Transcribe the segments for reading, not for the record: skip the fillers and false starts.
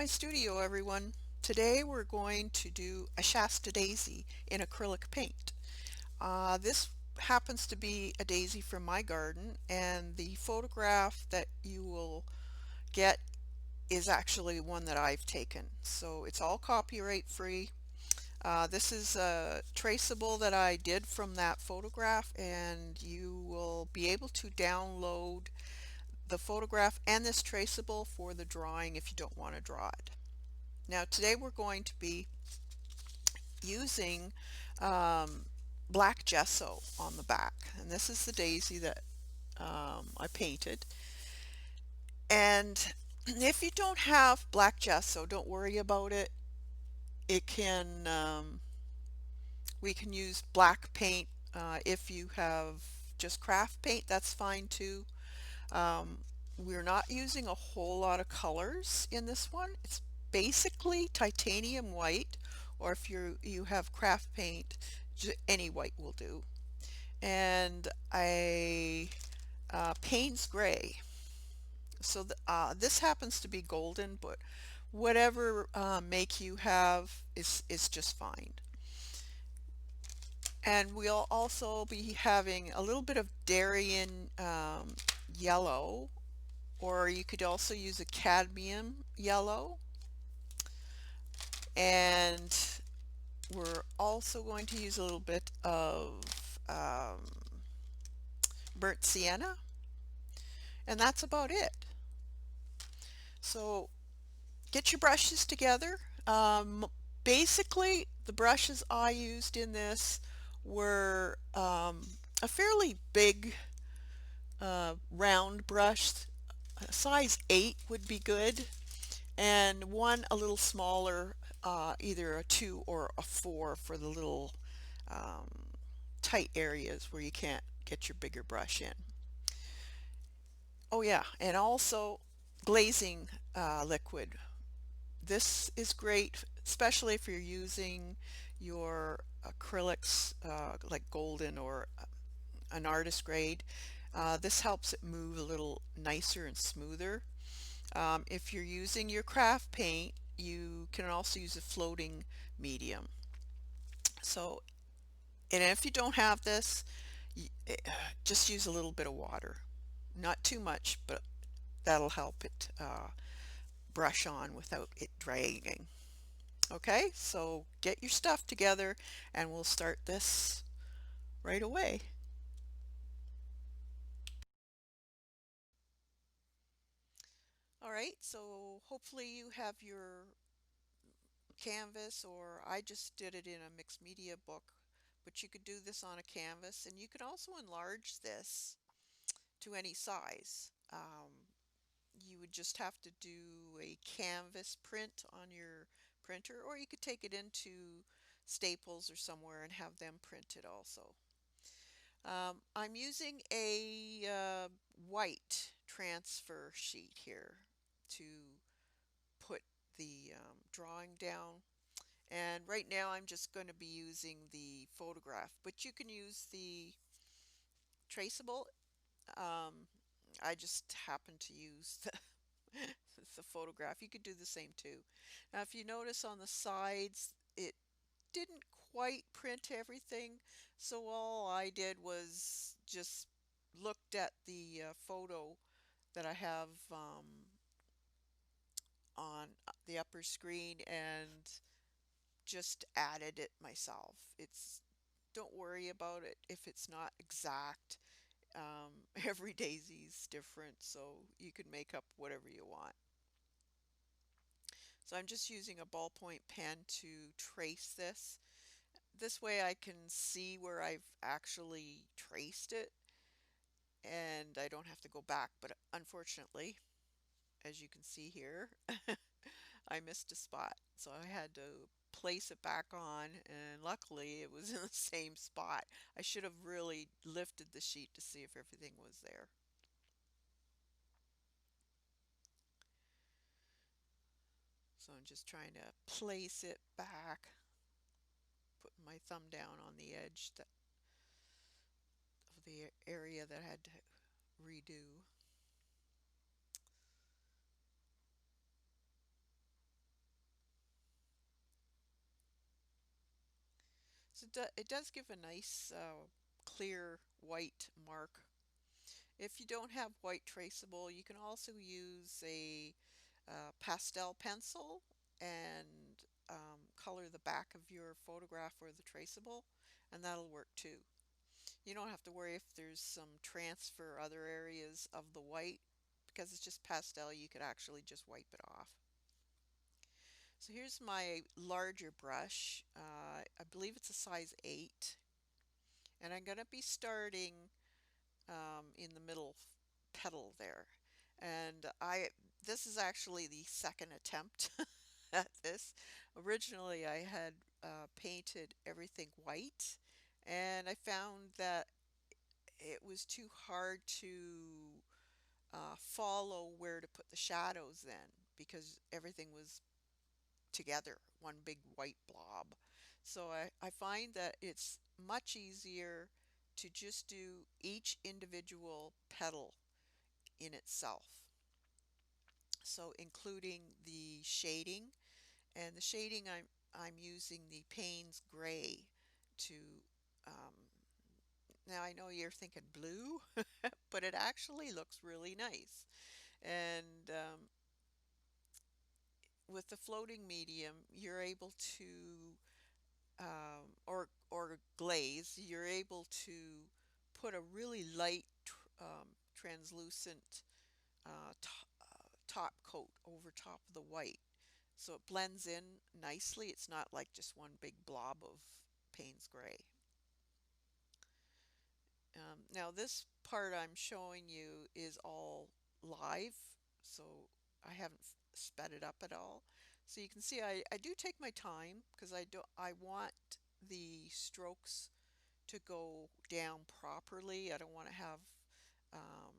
my studio, everyone. Today we're going to do a Shasta daisy in acrylic paint. This happens to be a daisy from my garden, and the photograph that you will get is actually one that I've taken. So it's all copyright free. This is a traceable that I did from that photograph, and you will be able to download the photograph and this traceable for the drawing if you don't want to draw it. Now today we're going to be using um, black gesso on the back, and this is the daisy that I painted. And if you don't have black gesso, don't worry about it. It can we can use black paint. If you have just craft paint, that's fine too. Um, we're not using a whole lot of colors in this one. It's basically titanium white, or if you have craft paint, any white will do. And a Payne's gray. So this happens to be golden, but whatever make you have is just fine. And we'll also be having a little bit of Darien yellow, or you could also use a cadmium yellow. And we're also going to use a little bit of um, burnt sienna, and that's about it. So get your brushes together. Basically, the brushes I used in this were a fairly big round brush. Size 8 would be good, and one a little smaller, either a 2 or a 4 for the little um, tight areas where you can't get your bigger brush in. Oh yeah, and also glazing liquid. This is great, especially if you're using your acrylics like golden or an artist grade. This helps it move a little nicer and smoother. If you're using your craft paint, you can also use a floating medium. So, and if you don't have this, just use a little bit of water. Not too much, but that'll help it brush on without it dragging. Okay, so get your stuff together and we'll start this right away. All right, so hopefully you have your canvas, or I just did it in a mixed media book, but you could do this on a canvas, and you can also enlarge this to any size. You would just have to do a canvas print on your printer, or you could take it into Staples or somewhere and have them print it also. I'm using a white transfer sheet here to put the drawing down. And right now I'm just going to be using the photograph, but you can use the traceable. Um, I just happen to use the photograph. You could do the same too. Now, if you notice on the sides, it didn't quite print everything, so all I did was just looked at the photo that I have on the upper screen and just added it myself. It's Don't worry about it if it's not exact. Every daisy's different, so you can make up whatever you want. So I'm just using a ballpoint pen to trace this. This way I can see where I've actually traced it and I don't have to go back. But unfortunately, as you can see here, I missed a spot. So I had to place it back on, and luckily it was in the same spot. I should have really lifted the sheet to see if everything was there. So I'm just trying to place it back, putting my thumb down on the edge of the area that I had to redo. it does give a nice clear white mark. If you don't have white traceable, you can also use a pastel pencil and color the back of your photograph or the traceable, and that'll work too. You don't have to worry if there's some transfer other areas of the white because it's just pastel. You could actually just wipe it off. So here's my larger brush. I believe it's a size 8, and I'm going to be starting in the middle petal there. And this is actually the second attempt at this. Originally, I had painted everything white, and I found that it was too hard to follow where to put the shadows then because everything was together, one big white blob. So I find that it's much easier to just do each individual petal in itself. So including the shading, and the shading I'm using the Payne's gray to now I know you're thinking blue, but it actually looks really nice. And with the floating medium, you're able to or glaze, you're able to put a really light translucent top coat over top of the white. So it blends in nicely. It's not like just one big blob of Payne's gray. Now this part I'm showing you is all live, so I haven't sped it up at all. So you can see I do take my time because I want the strokes to go down properly. I don't want to have um,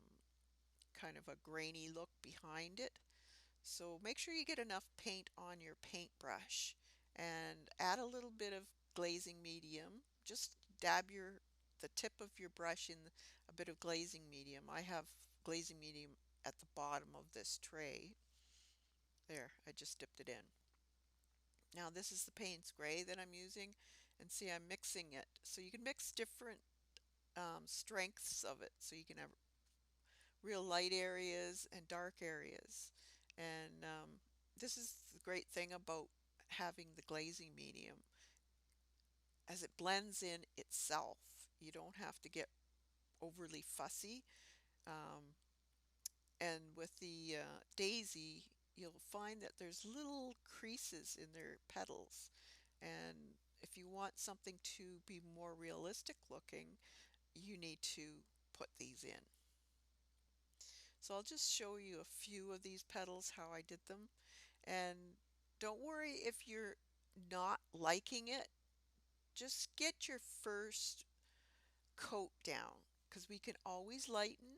kind of a grainy look behind it. So make sure you get enough paint on your paintbrush and add a little bit of glazing medium. Just dab the tip of your brush in a bit of glazing medium. I have glazing medium at the bottom of this tray. There, I just dipped it in. Now this is the Payne's gray that I'm using, and see I'm mixing it. So you can mix different strengths of it. So you can have real light areas and dark areas. And this is the great thing about having the glazing medium. As it blends in itself, you don't have to get overly fussy. Um, and with the daisy, you'll find that there's little creases in their petals. And if you want something to be more realistic looking, you need to put these in. So I'll just show you a few of these petals, how I did them. And don't worry if you're not liking it. Just get your first coat down because we can always lighten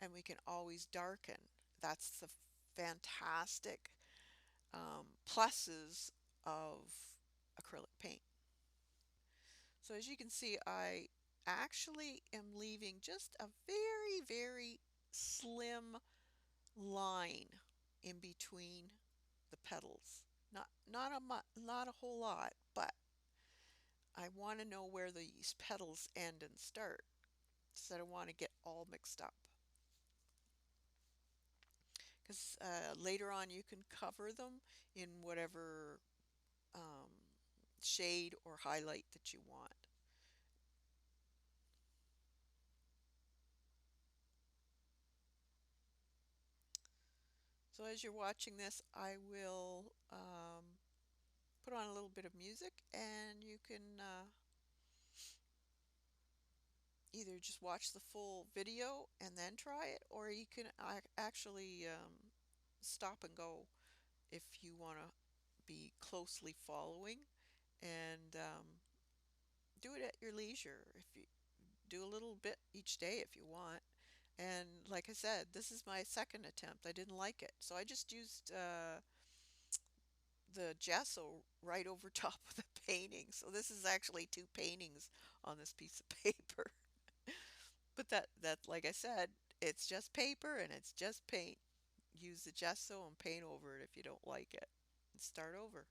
and we can always darken. That's the fantastic pluses of acrylic paint. So as you can see, I actually am leaving just a very, very slim line in between the petals. Not a whole lot, but I want to know where these petals end and start, so I don't want to get all mixed up. Because later on you can cover them in whatever um, shade or highlight that you want. So as you're watching this, I will put on a little bit of music, and you can either just watch the full video and then try it, or you can actually stop and go if you want to be closely following, and do it at your leisure. If you do a little bit each day if you want. And like I said, this is my second attempt. I didn't like it, so I just used the gesso right over top of the painting. So this is actually two paintings on this piece of paper. But that like I said, it's just paper and it's just paint. Use the gesso and paint over it if you don't like it. And start over.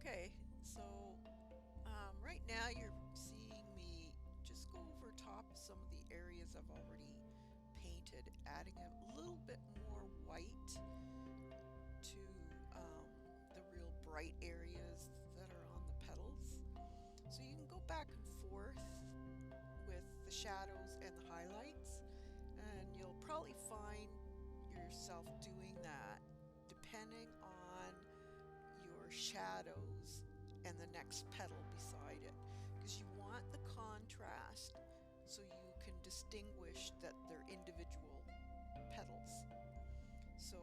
Okay, so right now you're seeing me just go over top of some of the areas I've already painted, adding a little bit more white to the real bright areas that are on the petals. So you can go back and forth with the shadows and the highlights, and you'll probably find yourself doing that depending on your shadows and the next petal beside it, because you want the contrast so you can distinguish that they're individual petals. So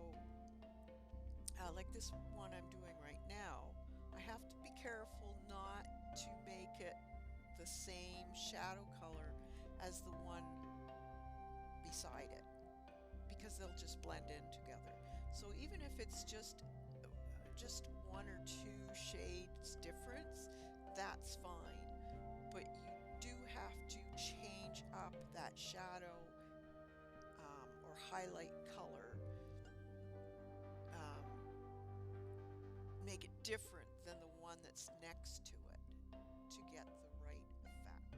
like this one I'm doing right now, I have to be careful not to make it the same shadow color as the one beside it, because they'll just blend in together. So even if it's just one or two shades difference, that's fine. But you do have to change up that shadow or highlight color, make it different than the one that's next to it to get the right effect.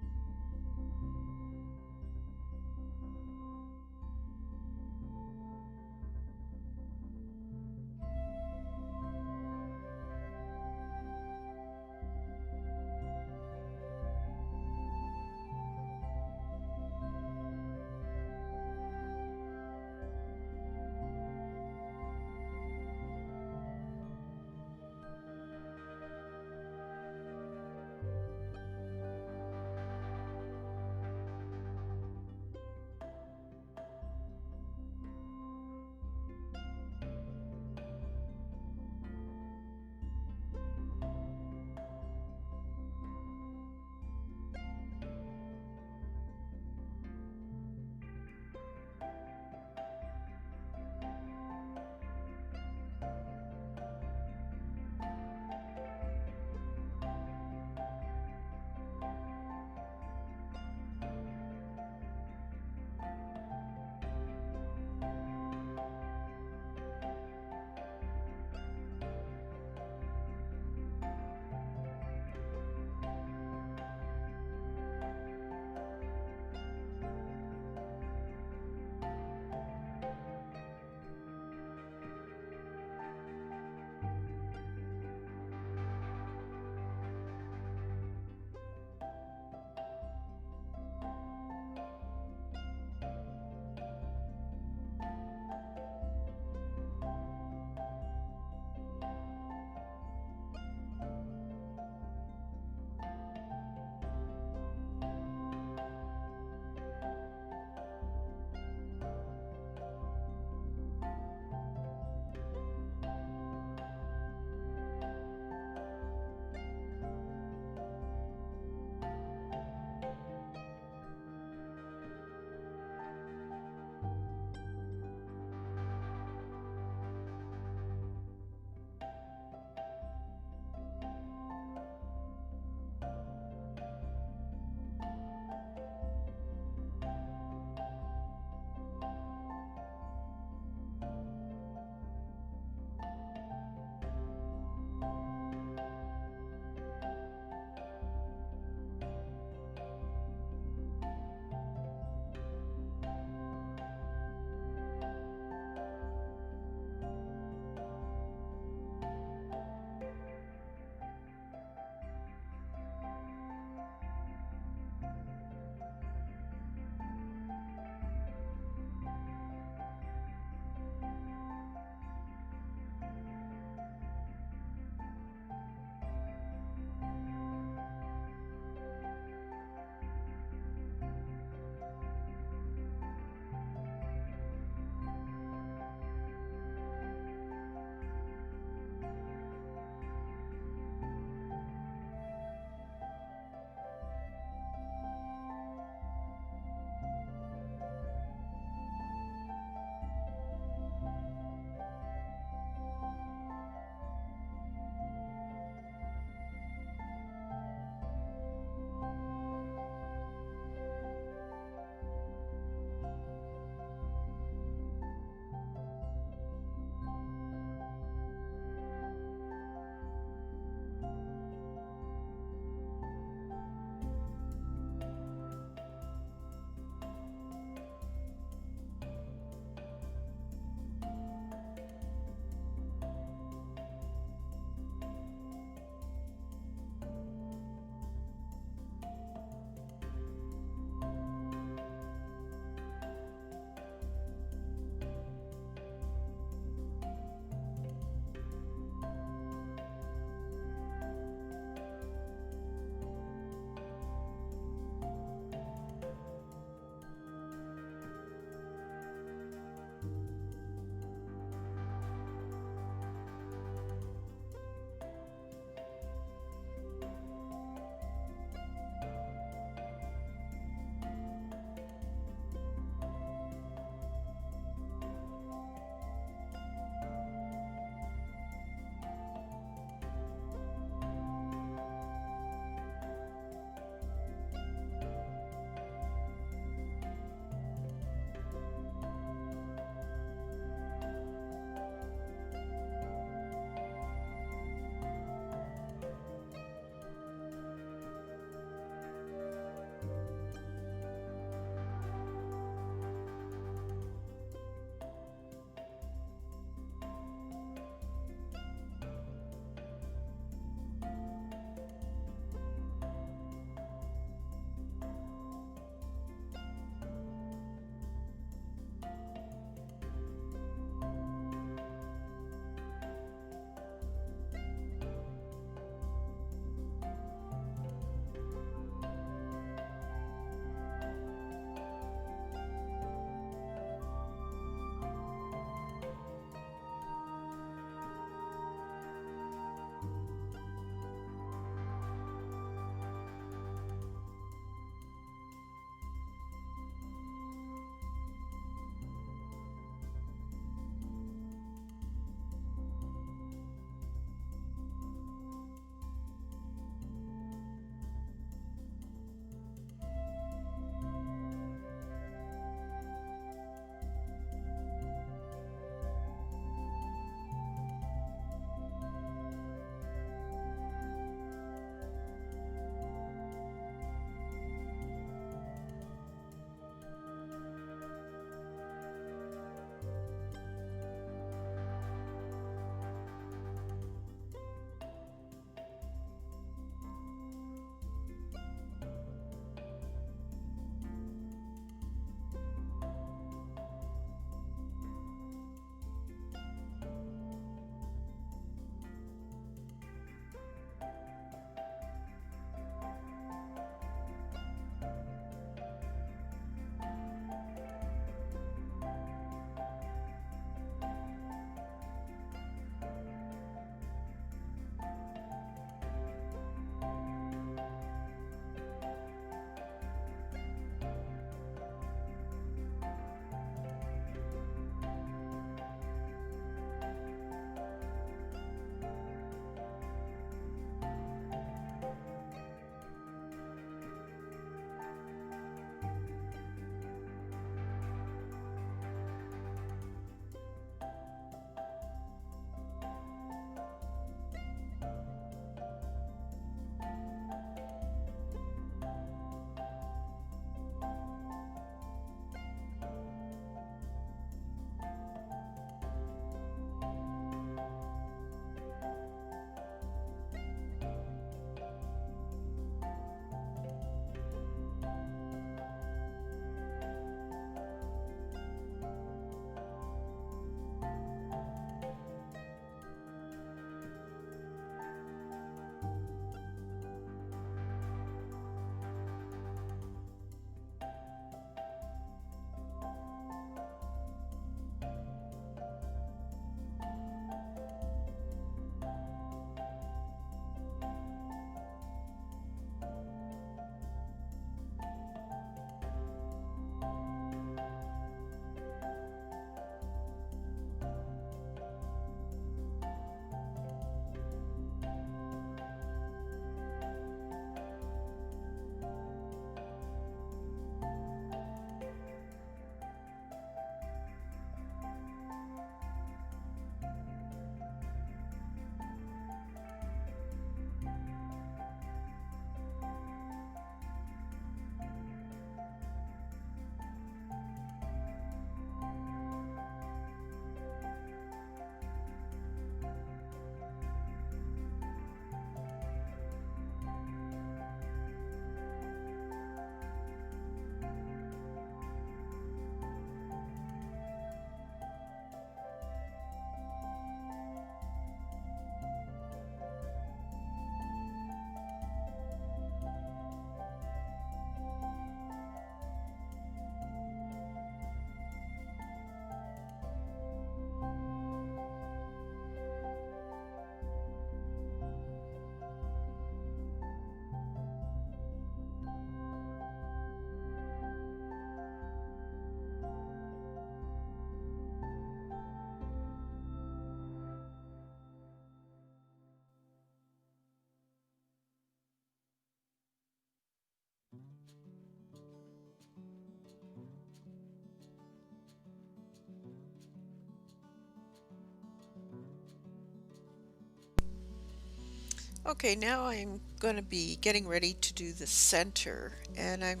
Okay, now I'm going to be getting ready to do the center, and I'm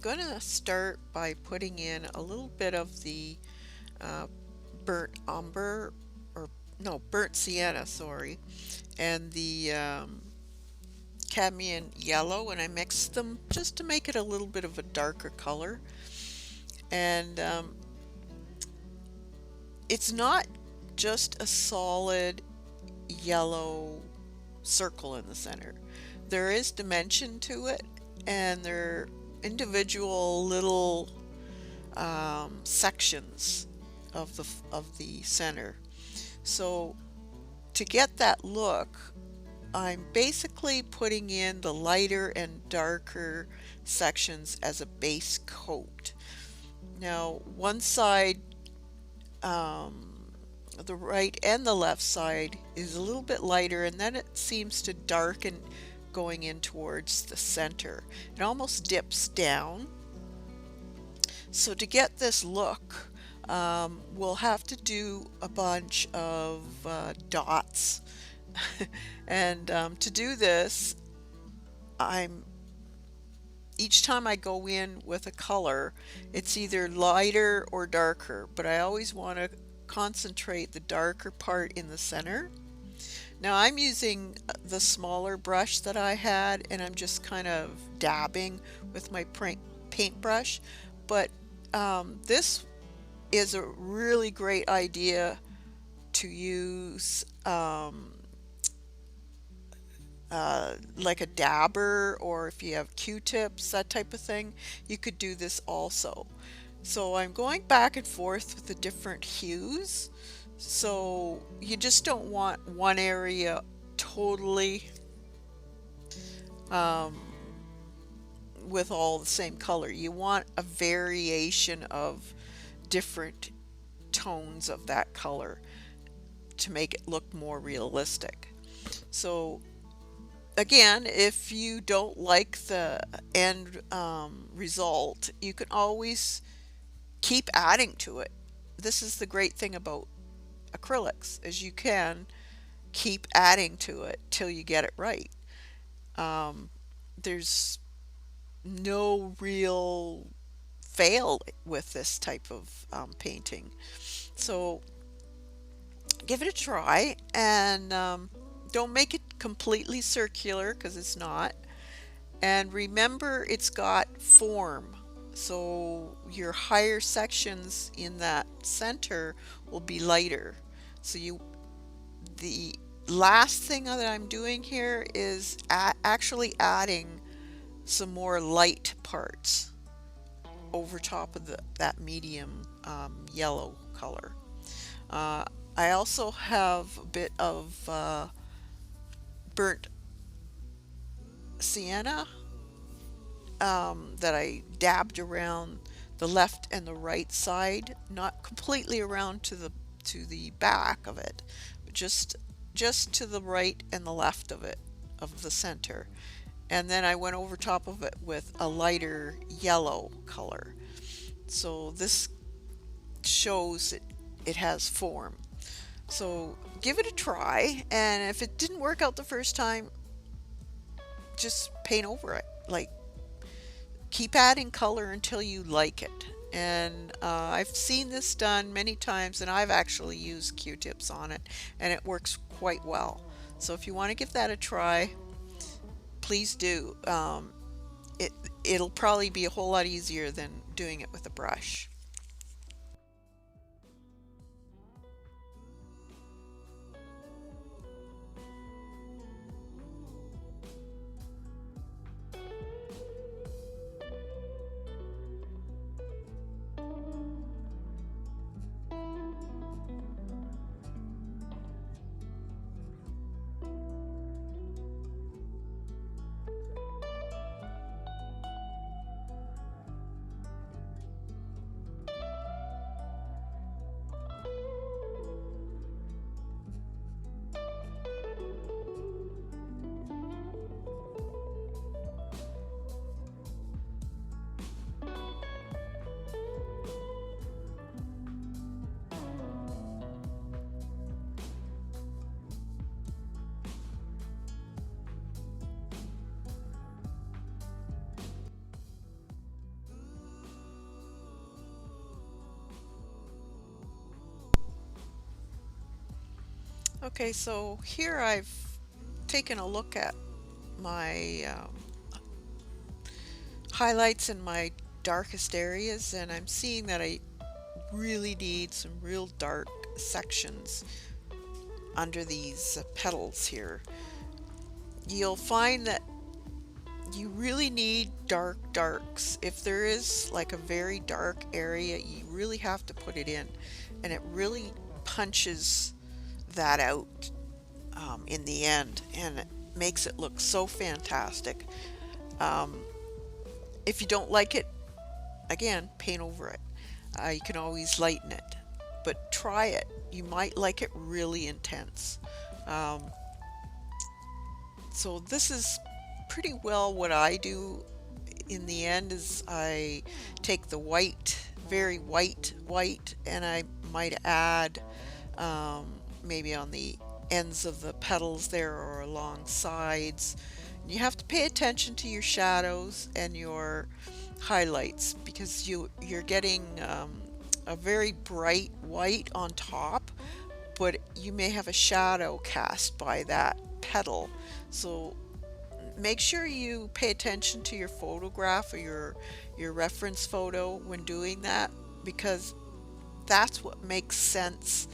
going to start by putting in a little bit of the uh, burnt umber, or no, burnt sienna, sorry, and the cadmium yellow, and I mixed them just to make it a little bit of a darker color. And it's not just a solid yellow circle in the center. There is dimension to it, and there are individual little sections of the center. So to get that look, I'm basically putting in the lighter and darker sections as a base coat. Now, one side, the right and the left side, is a little bit lighter, and then it seems to darken going in towards the center. It almost dips down. So to get this look, we'll have to do a bunch of dots. And to do this, I'm each time I go in with a color, it's either lighter or darker, but I always want to concentrate the darker part in the center. Now I'm using the smaller brush that I had, and I'm just kind of dabbing with my paintbrush, but this is a really great idea to use like a dabber, or if you have Q-tips, that type of thing, you could do this also. So I'm going back and forth with the different hues. So you just don't want one area totally with all the same color. You want a variation of different tones of that color to make it look more realistic. So again, if you don't like the end result, you can always keep adding to it. This is the great thing about acrylics, is you can keep adding to it till you get it right. There's no real fail with this type of painting. So give it a try, and don't make it completely circular because it's not. And remember, it's got form. So your higher sections in that center will be lighter. So the last thing that I'm doing here is actually adding some more light parts over top of that medium yellow color. I also have a bit of burnt sienna that I dabbed around the left and the right side, not completely around to the back of it, but just to the right and the left of it, of the center. And then I went over top of it with a lighter yellow color. So this shows it has form. So give it a try, and if it didn't work out the first time, just paint over it. Like, keep adding color until you like it. And I've seen this done many times, and I've actually used Q-tips on it, and it works quite well. So if you want to give that a try, please do. It'll probably be a whole lot easier than doing it with a brush. Okay, so here I've taken a look at my highlights in my darkest areas, and I'm seeing that I really need some real dark sections under these petals here. You'll find that you really need dark darks. If there is like a very dark area, you really have to put it in, and it really punches that out in the end, and it makes it look so fantastic. Um, if you don't like it, again, paint over it. You can always lighten it, but try it. You might like it really intense. Um, so this is pretty well what I do in the end is I take the white, very white, and I might add um, maybe on the ends of the petals there or along sides. You have to pay attention to your shadows and your highlights because you're getting a very bright white on top, but you may have a shadow cast by that petal. So make sure you pay attention to your photograph or your reference photo when doing that, because that's what makes sense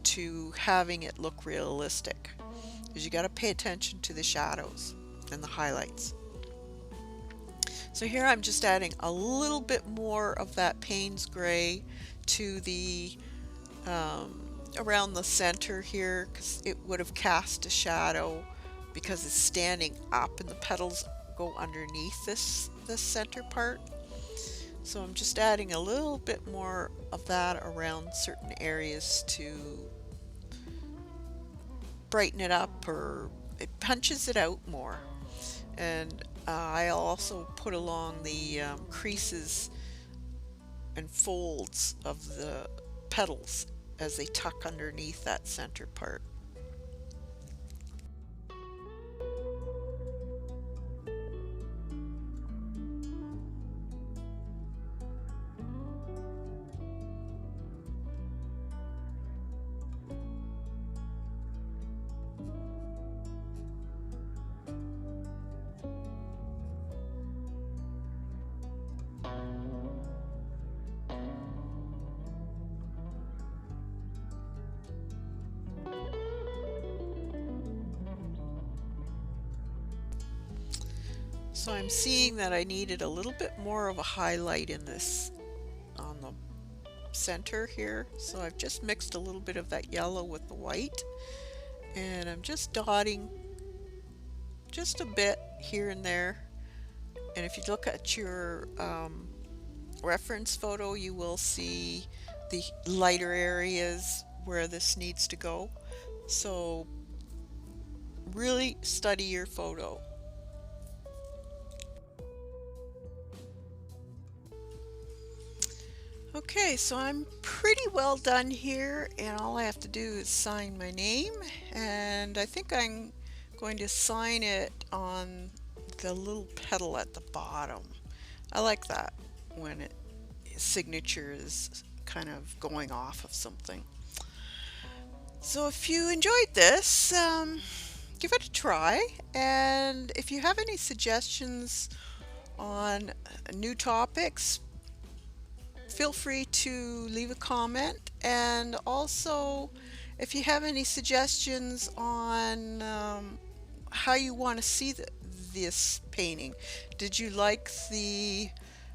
to having it look realistic, because you got to pay attention to the shadows and the highlights. So here I'm just adding a little bit more of that Payne's gray to the around the center here, because it would have cast a shadow because it's standing up and the petals go underneath this center part. So I'm just adding a little bit more of that around certain areas to brighten it up, or it punches it out more. And I'll also put along the creases and folds of the petals as they tuck underneath that center part. So I'm seeing that I needed a little bit more of a highlight in this on the center here. So I've just mixed a little bit of that yellow with the white, and I'm just dotting just a bit here and there. And if you look at your reference photo, you will see the lighter areas where this needs to go. So really study your photo. Okay, so I'm pretty well done here, and all I have to do is sign my name, and I think I'm going to sign it on the little petal at the bottom. I like that when signature is kind of going off of something. So if you enjoyed this, give it a try, and if you have any suggestions on new topics, feel free to leave a comment. And also, if you have any suggestions on how you want to see this painting, did you like the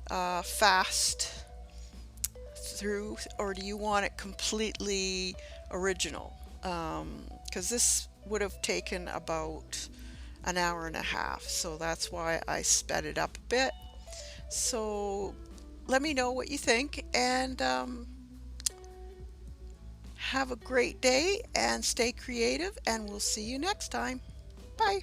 fast through, or do you want it completely original? Because this would have taken about an hour and a half, so that's why I sped it up a bit. So let me know what you think, and have a great day and stay creative, and we'll see you next time. Bye.